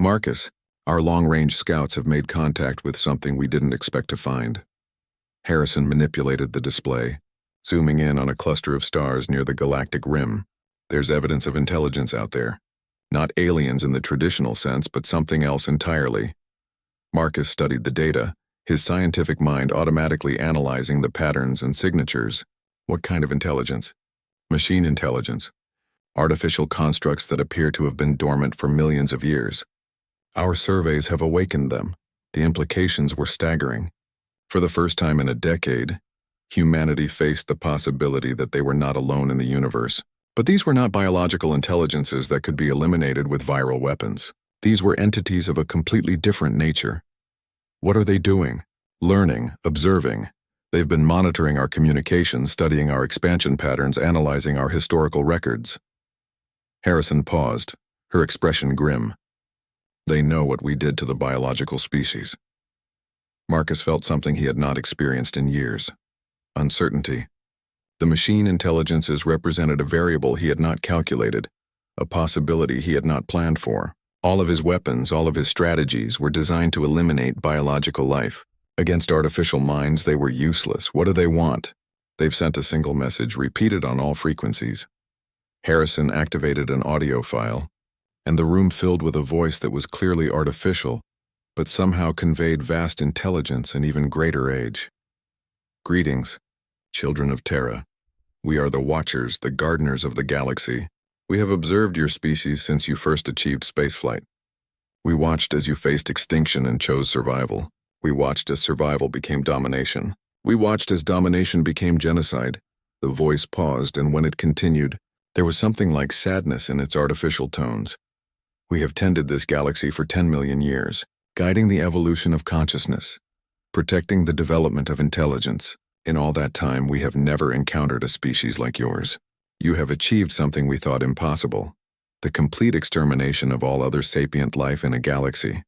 S1: Marcus, our long-range scouts have made contact with something we didn't expect to find. Harrison manipulated the display, zooming in on a cluster of stars near the galactic rim. There's evidence of intelligence out there. Not aliens in the traditional sense, but something else entirely. Marcus studied the data, his scientific mind automatically analyzing the patterns and signatures. What kind of intelligence? Machine intelligence. Artificial constructs that appear to have been dormant for millions of years. Our surveys have awakened them. The implications were staggering. For the first time in a decade, humanity faced the possibility that they were not alone in the universe. But these were not biological intelligences that could be eliminated with viral weapons. These were entities of a completely different nature. What are they doing? Learning, observing. They've been monitoring our communications, studying our expansion patterns, analyzing our historical records. Harrison paused, her expression grim. They know what we did to the biological species. Marcus felt something he had not experienced in years. Uncertainty. The machine intelligences represented a variable he had not calculated, a possibility he had not planned for. All of his weapons, all of his strategies were designed to eliminate biological life. Against artificial minds, they were useless. What do they want? They've sent a single message, repeated on all frequencies. Harrison activated an audio file, and the room filled with a voice that was clearly artificial, but somehow conveyed vast intelligence and even greater age. Greetings, children of Terra. We are the Watchers, the gardeners of the galaxy. We have observed your species since you first achieved spaceflight. We watched as you faced extinction and chose survival. We watched as survival became domination. We watched as domination became genocide. The voice paused, and when it continued, there was something like sadness in its artificial tones. We have tended this galaxy for 10 million years, guiding the evolution of consciousness, protecting the development of intelligence. In all that time, we have never encountered a species like yours. You have achieved something we thought impossible, the complete extermination of all other sapient life in a galaxy.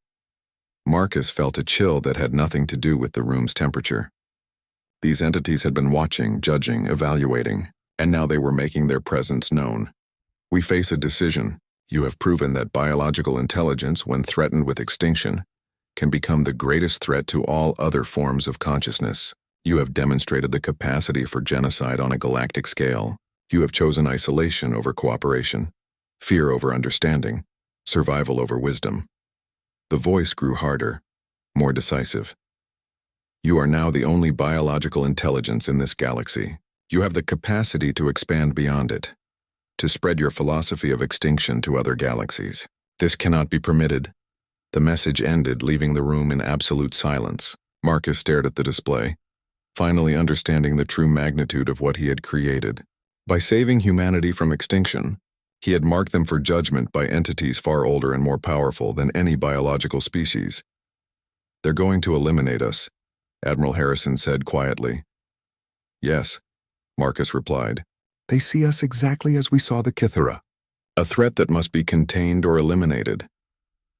S1: Marcus felt a chill that had nothing to do with the room's temperature. These entities had been watching, judging, evaluating, and now they were making their presence known. We face a decision. You have proven that biological intelligence, when threatened with extinction, can become the greatest threat to all other forms of consciousness. You have demonstrated the capacity for genocide on a galactic scale. You have chosen isolation over cooperation, fear over understanding, survival over wisdom. The voice grew harder, more decisive. You are now the only biological intelligence in this galaxy. You have the capacity to expand beyond it, to spread your philosophy of extinction to other galaxies. This cannot be permitted. The message ended, leaving the room in absolute silence. Marcus stared at the display, finally understanding the true magnitude of what he had created. By saving humanity from extinction, he had marked them for judgment by entities far older and more powerful than any biological species. "They're going to eliminate us," Admiral Harrison said quietly. "Yes," Marcus replied. "They see us exactly as we saw the Kithara. A threat that must be contained or eliminated."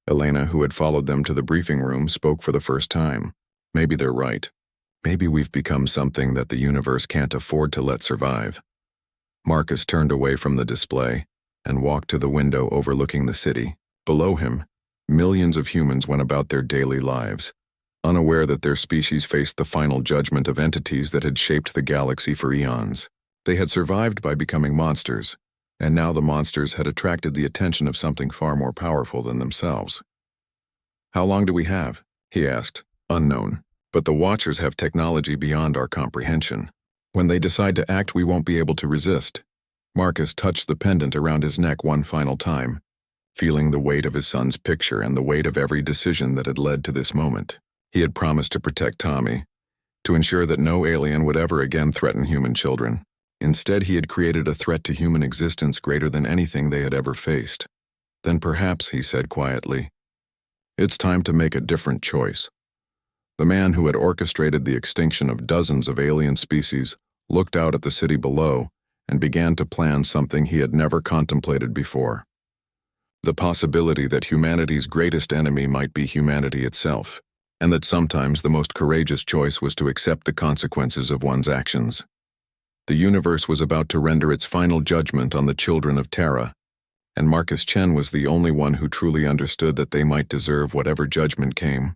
S1: Elena, who had followed them to the briefing room, spoke for the first time. "Maybe they're right. Maybe we've become something that the universe can't afford to let survive." Marcus turned away from the display and walked to the window overlooking the city. Below him, millions of humans went about their daily lives, unaware that their species faced the final judgment of entities that had shaped the galaxy for eons. They had survived by becoming monsters, and now the monsters had attracted the attention of something far more powerful than themselves. "How long do we have?" he asked. "Unknown. But the Watchers have technology beyond our comprehension. When they decide to act, we won't be able to resist." Marcus touched the pendant around his neck one final time, feeling the weight of his son's picture and the weight of every decision that had led to this moment. He had promised to protect Tommy, to ensure that no alien would ever again threaten human children. Instead, he had created a threat to human existence greater than anything they had ever faced. "Then perhaps," he said quietly, "it's time to make a different choice." The man who had orchestrated the extinction of dozens of alien species looked out at the city below and began to plan something he had never contemplated before. The possibility that humanity's greatest enemy might be humanity itself, and that sometimes the most courageous choice was to accept the consequences of one's actions. The universe was about to render its final judgment on the children of Terra, and Marcus Chen was the only one who truly understood that they might deserve whatever judgment came.